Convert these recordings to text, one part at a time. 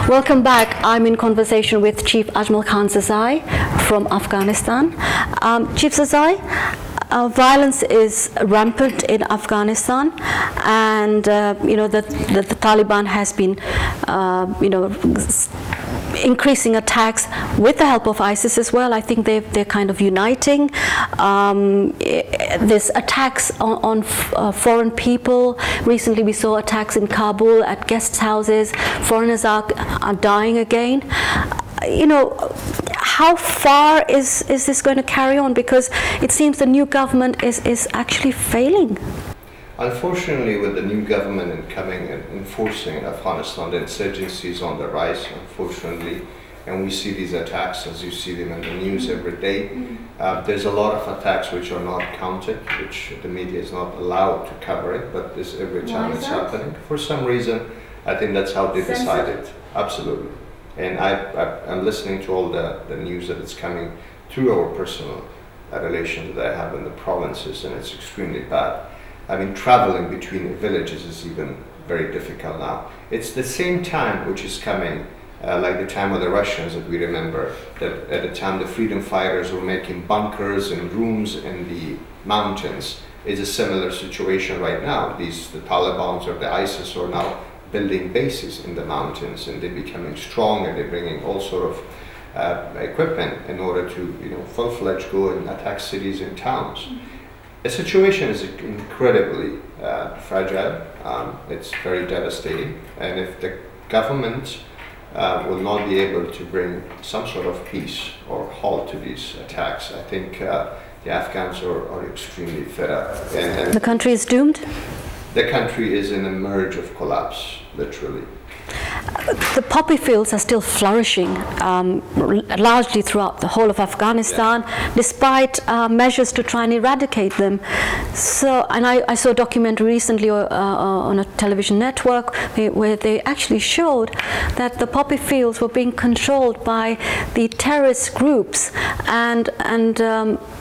Welcome back. I'm in conversation with Chief Ajmal Khan from Afghanistan. Chief Zazai, violence is rampant in Afghanistan, and the Taliban has been increasing attacks with the help of ISIS as well. I think they're kind of uniting. There's attacks on foreign people. Recently we saw attacks in Kabul at guest houses. Foreigners are dying again. How far is this going to carry on? Because it seems the new government is actually failing. Unfortunately, with the new government coming and enforcing in Afghanistan, the insurgency is on the rise, unfortunately, and we see these attacks as you see them in the news every day. There's a lot of attacks which are not counted, which the media is not allowed to cover it, but this every time it's happening. For some reason, I think that's how they decided. Absolutely. And I'm listening to all the news that is coming through our personal relations that I have in the provinces, and it's extremely bad. I mean, traveling between villages is even very difficult now. It's the same time which is coming, like the time of the Russians that we remember, that at the time the freedom fighters were making bunkers and rooms in the mountains. It's a similar situation right now. The Taliban or the ISIS are now building bases in the mountains, and they're becoming strong, and they're bringing all sort of equipment in order to, full-fledged go and attack cities and towns. The situation is incredibly fragile. It's very devastating, and if the government will not be able to bring some sort of peace or halt to these attacks, I think the Afghans are extremely fed up. And the country is doomed? The country is in a merge of collapse, literally. The poppy fields are still flourishing largely throughout the whole of Afghanistan, despite measures to try and eradicate them. So, and I saw a documentary recently on a television network where they actually showed that the poppy fields were being controlled by the terrorist groups, and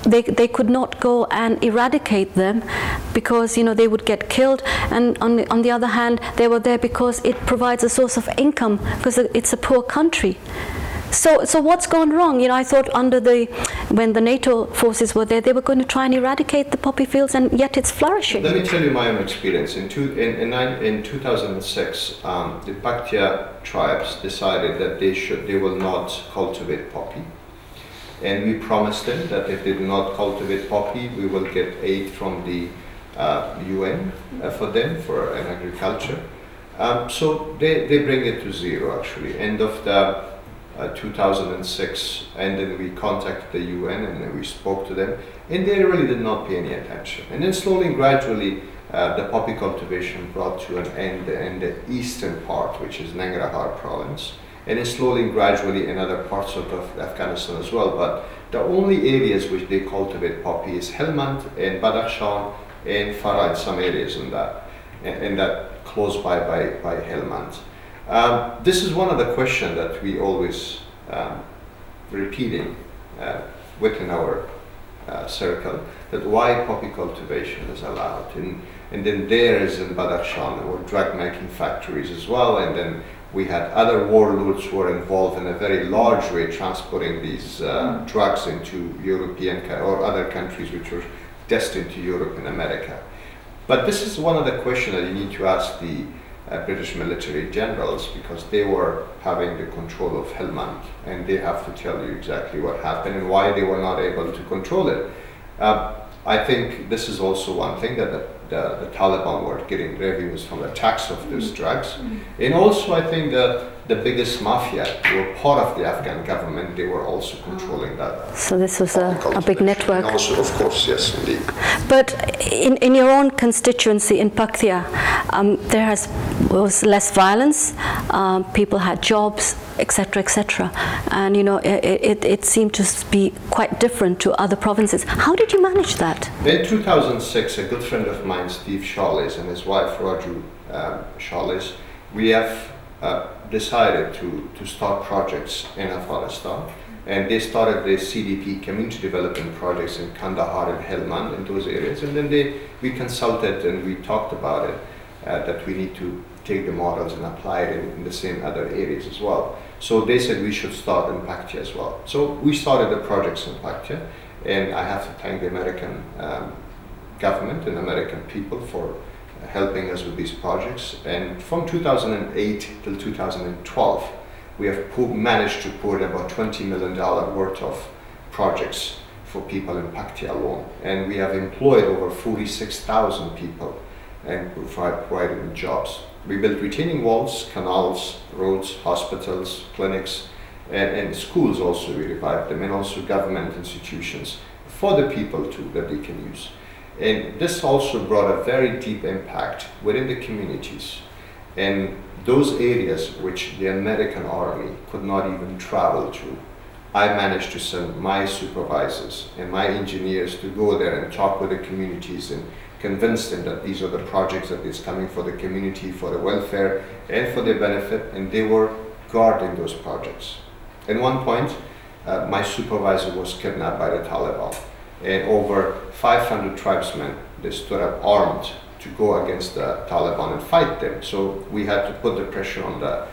they could not go and eradicate them because they would get killed. And on the other hand, they were there because it provides a source of income, because it's a poor country. So what's gone wrong? I thought when the NATO forces were there, they were going to try and eradicate the poppy fields, and yet it's flourishing. Let me tell you my own experience. In 2006, the Paktia tribes decided that they will not cultivate poppy. And we promised them that if they do not cultivate poppy, we will get aid from the UN for them, for an agriculture. So they bring it to zero, actually, end of the 2006, and then we contacted the UN and then we spoke to them, and they really did not pay any attention. And then slowly and gradually the poppy cultivation brought to an end in the eastern part, which is Nangarhar province, and then slowly and gradually in other parts of Afghanistan as well. But the only areas which they cultivate poppy is Helmand and Badakhshan and Farah, in some areas in that close by Helmand. This is one of the questions that we always repeating within our circle, that why poppy cultivation is allowed. And then there is in Badakhshan, there were drug making factories as well, and then we had other warlords who were involved in a very large way transporting these drugs into European or other countries which were destined to Europe and America. But this is one of the questions that you need to ask the British military generals, because they were having the control of Helmand, and they have to tell you exactly what happened and why they were not able to control it. I think this is also one thing, that the Taliban were getting revenues from the tax of these drugs. And also I think that the biggest mafia who were part of the Afghan government, they were also controlling that. So this was a big network. And also, of course, yes, indeed. But in your own constituency in Paktia, there was less violence, people had jobs, etc., etc. And it seemed to be quite different to other provinces. How did you manage that? In 2006, a good friend of mine, Steve Charles, and his wife, Raju Charles, we have decided to start projects in Afghanistan. And they started the CDP, community development projects, in Kandahar and Helmand, in those areas. And then we consulted and we talked about it, that we need to take the models and apply it in the same other areas as well. So they said we should start in Paktia as well. So we started the projects in Paktia, and I have to thank the American government and American people for helping us with these projects. And from 2008 till 2012, we have managed to put about $20 million worth of projects for people in Paktia alone. And we have employed over 46,000 people and provided them jobs. We built retaining walls, canals, roads, hospitals, clinics, and schools also. We revived them, and also government institutions for the people too, that they can use. And this also brought a very deep impact within the communities. And those areas which the American army could not even travel to, I managed to send my supervisors and my engineers to go there and talk with the communities and convince them that these are the projects that is coming for the community, for the welfare and for their benefit, and they were guarding those projects. At one point, my supervisor was kidnapped by the Taliban, and over 500 tribesmen, they stood up armed to go against the Taliban and fight them. So we had to put the pressure on the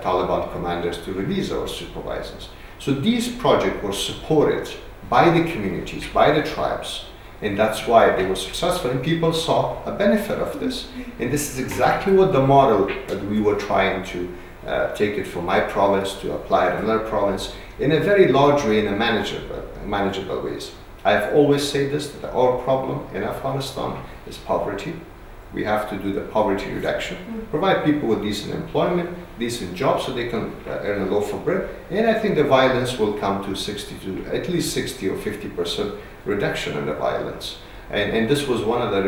Taliban commanders to release our supervisors. So these projects were supported by the communities, by the tribes, and that's why they were successful, and people saw a benefit of this. And this is exactly what the model that we were trying to take it from my province to apply it in another province in a very large way, in a manageable ways. I've always said this, that our problem in Afghanistan is poverty. We have to do the poverty reduction, provide people with decent employment, decent jobs so they can earn a loaf of bread. And I think the violence will come to at least 60 or 50% reduction in the violence. And this was one of the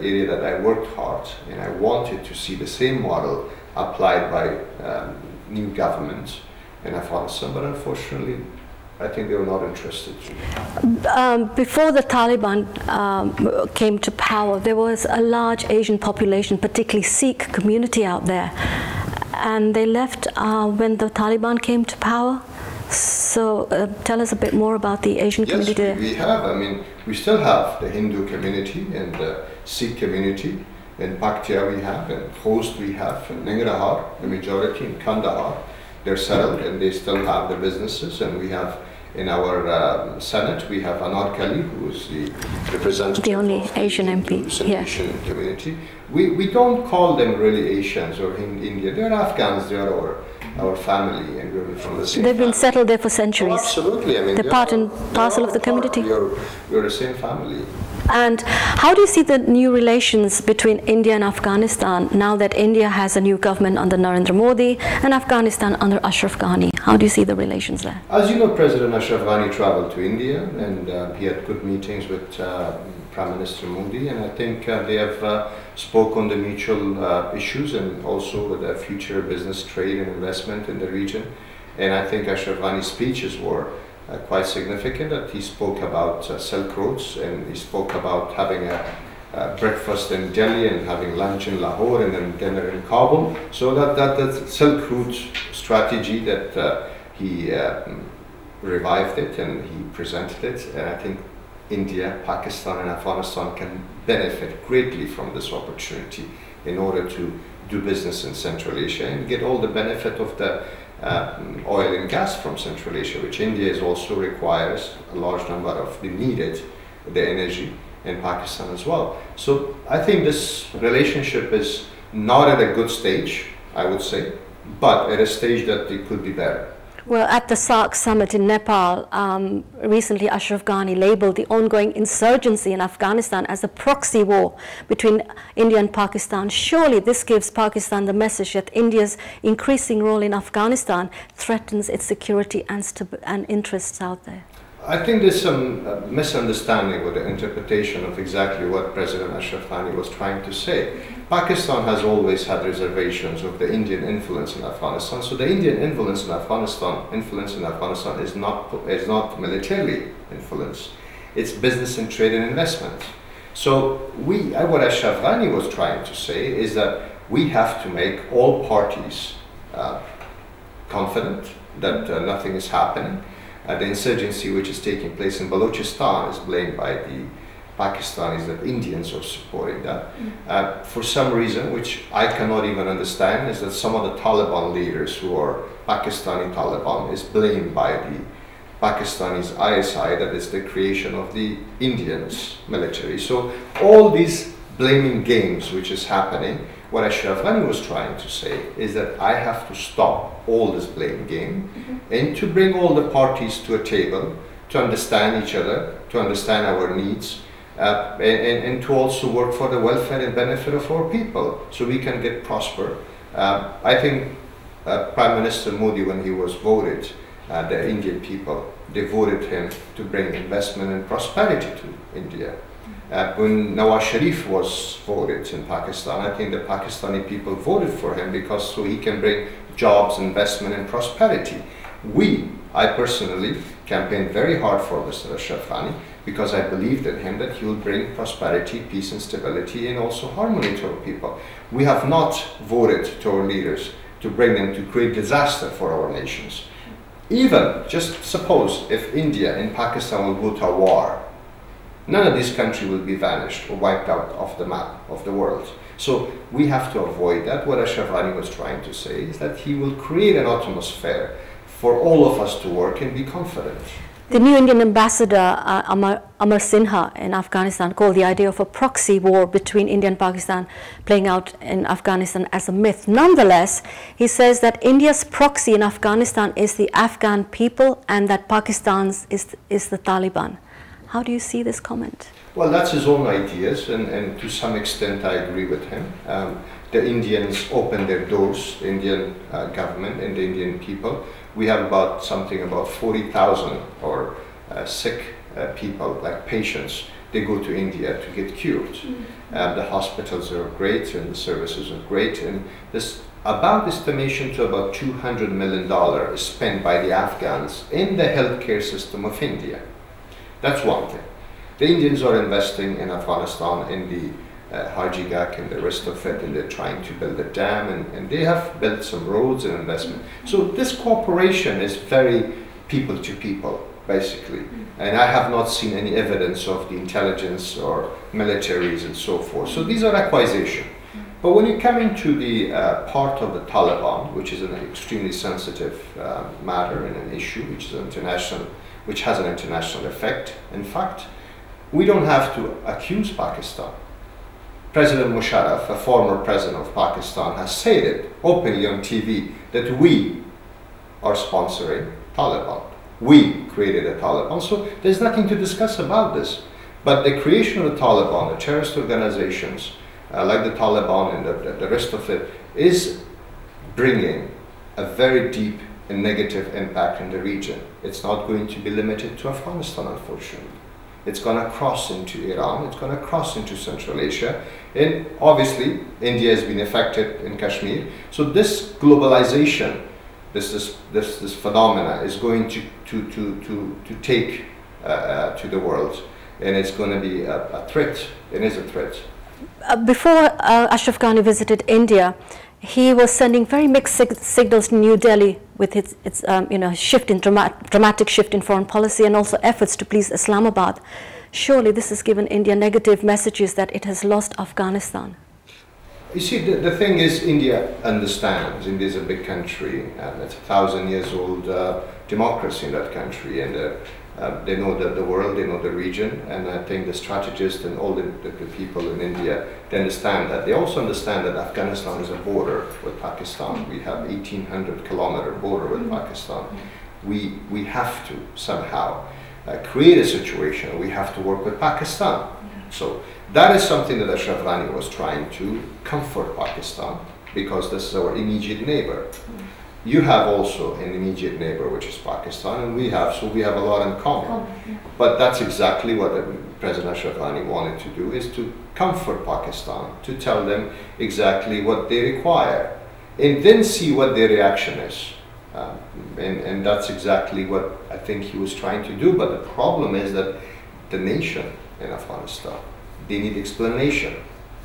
area that I worked hard, and I wanted to see the same model applied by new governments in Afghanistan, but unfortunately, I think they were not interested. Before the Taliban came to power, there was a large Asian population, particularly Sikh community out there, and they left when the Taliban came to power. So tell us a bit more about the Asian community. Yes, we have. I mean, we still have the Hindu community and the Sikh community. In Paktia we have, in Khost we have, in Nangarhar, the majority, in Kandahar. They're settled and they still have the businesses, and we have in our Senate, we have Anarkali, who is the representative, the only Asian MP, Asian community. We don't call them really Asians or India. They're Afghans, they're our family, and we're from the same They've been family. settled there for centuries. Oh, absolutely. I mean, they're part and parcel of the community. We're the same family. And how do you see the new relations between India and Afghanistan now that India has a new government under Narendra Modi and Afghanistan under Ashraf Ghani? How do you see the relations there? As you know, President Ashraf Ghani traveled to India, and he had good meetings with Prime Minister Modi, and I think they have spoke on the mutual issues and also with the future business, trade and investment in the region. And I think Ashraf Ghani's speeches were quite significant, that he spoke about Silk Roads, and he spoke about having a breakfast in Delhi and having lunch in Lahore and then dinner in Kabul. So that Silk Road strategy, that he revived it and he presented it, and I think India, Pakistan and Afghanistan can benefit greatly from this opportunity in order to do business in Central Asia and get all the benefit of the oil and gas from Central Asia, which India is also requires a large number of the energy, in Pakistan as well. So I think this relationship is not at a good stage, I would say, but at a stage that it could be better. Well, at the SAARC summit in Nepal, recently Ashraf Ghani labeled the ongoing insurgency in Afghanistan as a proxy war between India and Pakistan. Surely this gives Pakistan the message that India's increasing role in Afghanistan threatens its security and interests out there. I think there's some misunderstanding with the interpretation of exactly what President Ashraf Ghani was trying to say. Pakistan has always had reservations of the Indian influence in Afghanistan. So the Indian influence in Afghanistan is not militarily influence. It's business and trade and investment. So what Ashraf Ghani was trying to say is that we have to make all parties confident that nothing is happening. The insurgency which is taking place in Balochistan is blamed by the Pakistanis, that Indians are supporting that. For some reason, which I cannot even understand, is that some of the Taliban leaders who are Pakistani Taliban is blamed by the Pakistanis ISI, that is the creation of the Indians military. So all these blaming games which is happening, what Ashraf Ghani was trying to say is that I have to stop all this blame game and to bring all the parties to a table to understand each other, to understand our needs, and to also work for the welfare and benefit of our people so we can get prosper. I think Prime Minister Modi, when he was voted, the Indian people, they voted him to bring investment and prosperity to India. When Nawaz Sharif was voted in Pakistan, I think the Pakistani people voted for him because so he can bring jobs, investment and prosperity. I personally campaigned very hard for Mr. Ashraf Ghani because I believed in him that he will bring prosperity, peace and stability and also harmony to our people. We have not voted to our leaders to bring them to create disaster for our nations. Even, just suppose if India and Pakistan will go to a war, none of these countries will be vanished or wiped out off the map of the world. So we have to avoid that. What Ashraf Ghani was trying to say is that he will create an atmosphere for all of us to work and be confident. The new Indian ambassador, Amar Sinha in Afghanistan, called the idea of a proxy war between India and Pakistan playing out in Afghanistan as a myth. Nonetheless, he says that India's proxy in Afghanistan is the Afghan people and that Pakistan's is the Taliban. How do you see this comment? Well, that's his own ideas, and to some extent I agree with him. The Indians opened their doors, the Indian government and the Indian people. We have about 40,000 or sick people, like patients. They go to India to get cured. The hospitals are great and the services are great, and this about estimation to about $200 million is spent by the Afghans in the healthcare system of India. That's one thing. The Indians are investing in Afghanistan in the Harjigak and the rest of it, and they're trying to build a dam, and they have built some roads and investment. So this cooperation is very people to people, basically. And I have not seen any evidence of the intelligence or militaries and so forth. So these are acquisitions. But when you come into the part of the Taliban, which is an extremely sensitive matter and an issue which has an international effect, in fact, we don't have to accuse Pakistan. President Musharraf, a former president of Pakistan, has said it openly on TV that we are sponsoring Taliban. We created a Taliban, so there's nothing to discuss about this. But the creation of the Taliban, the terrorist organizations like the Taliban and the rest of it, is bringing a very deep and negative impact in the region. It's not going to be limited to Afghanistan, unfortunately. It's going to cross into Iran, it's going to cross into Central Asia, and obviously India has been affected in Kashmir. So this globalization, this phenomena is going to take to the world, and it's going to be a threat. It is a threat. Before Ashraf Ghani visited India, he was sending very mixed signals to New Delhi with its shift in dramatic shift in foreign policy and also efforts to please Islamabad. Surely this has given India negative messages that it has lost Afghanistan. You see, the thing is, India understands. India is a big country, and it's 1,000 years old democracy in that country, and they know the world, they know the region, and I think the strategists and all the people in India, they understand that. They also understand that Afghanistan is a border with Pakistan. We have 1,800-kilometer border with Pakistan. We have to somehow create a situation. We have to work with Pakistan. So that is something that Ashraf Ghani was trying to comfort Pakistan, because this is our immediate neighbor. You have also an immediate neighbor, which is Pakistan, and we have a lot in common. But that's exactly what President Ashraf Ghani wanted to do, is to comfort Pakistan, to tell them exactly what they require, and then see what their reaction is. And that's exactly what I think he was trying to do. But the problem is that the nation in Afghanistan, they need explanation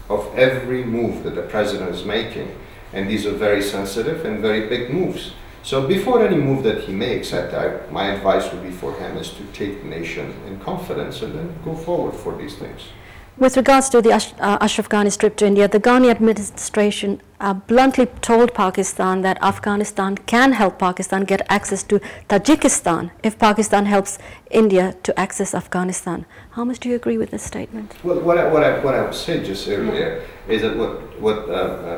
of every move that the president is making. And these are very sensitive and very big moves. So before any move that he makes, my advice would be for him is to take the nation in confidence and then go forward for these things. With regards to the Ashraf Ghani's trip to India, the Ghani administration bluntly told Pakistan that Afghanistan can help Pakistan get access to Tajikistan if Pakistan helps India to access Afghanistan. How much do you agree with this statement? Well, what I said just earlier is that what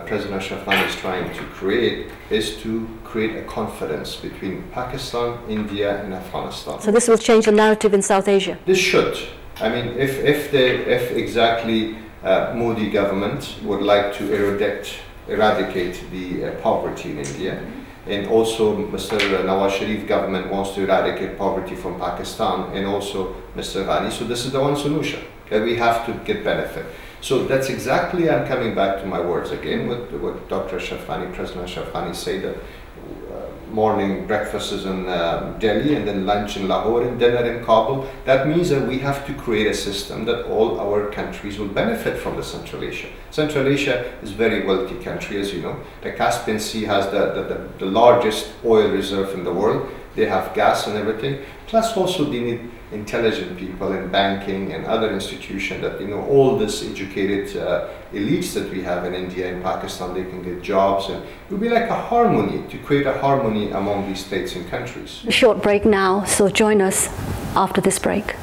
President Ashraf Ghani is trying to create is to create a confidence between Pakistan, India, and Afghanistan. So this will change the narrative in South Asia? This should. I mean, if exactly Modi government would like to eradicate the poverty in India, and also Mr. Nawaz Sharif government wants to eradicate poverty from Pakistan, and also Mr. Ghani, so this is the one solution. Okay, we have to get benefit. So that's exactly, I'm coming back to my words again, what Dr. Ashraf Ghani, President Ashraf Ghani said, that morning breakfast is in Delhi, and then lunch in Lahore, and dinner in Kabul. That means that we have to create a system that all our countries will benefit from the Central Asia. Central Asia is a very wealthy country, as you know. The Caspian Sea has the largest oil reserve in the world. They have gas and everything. Plus also they need intelligent people in banking and other institutions that, you know, all this educated elites that we have in India and Pakistan, they can get jobs, and it will be like a harmony, to create a harmony among these states and countries. A short break now, so join us after this break.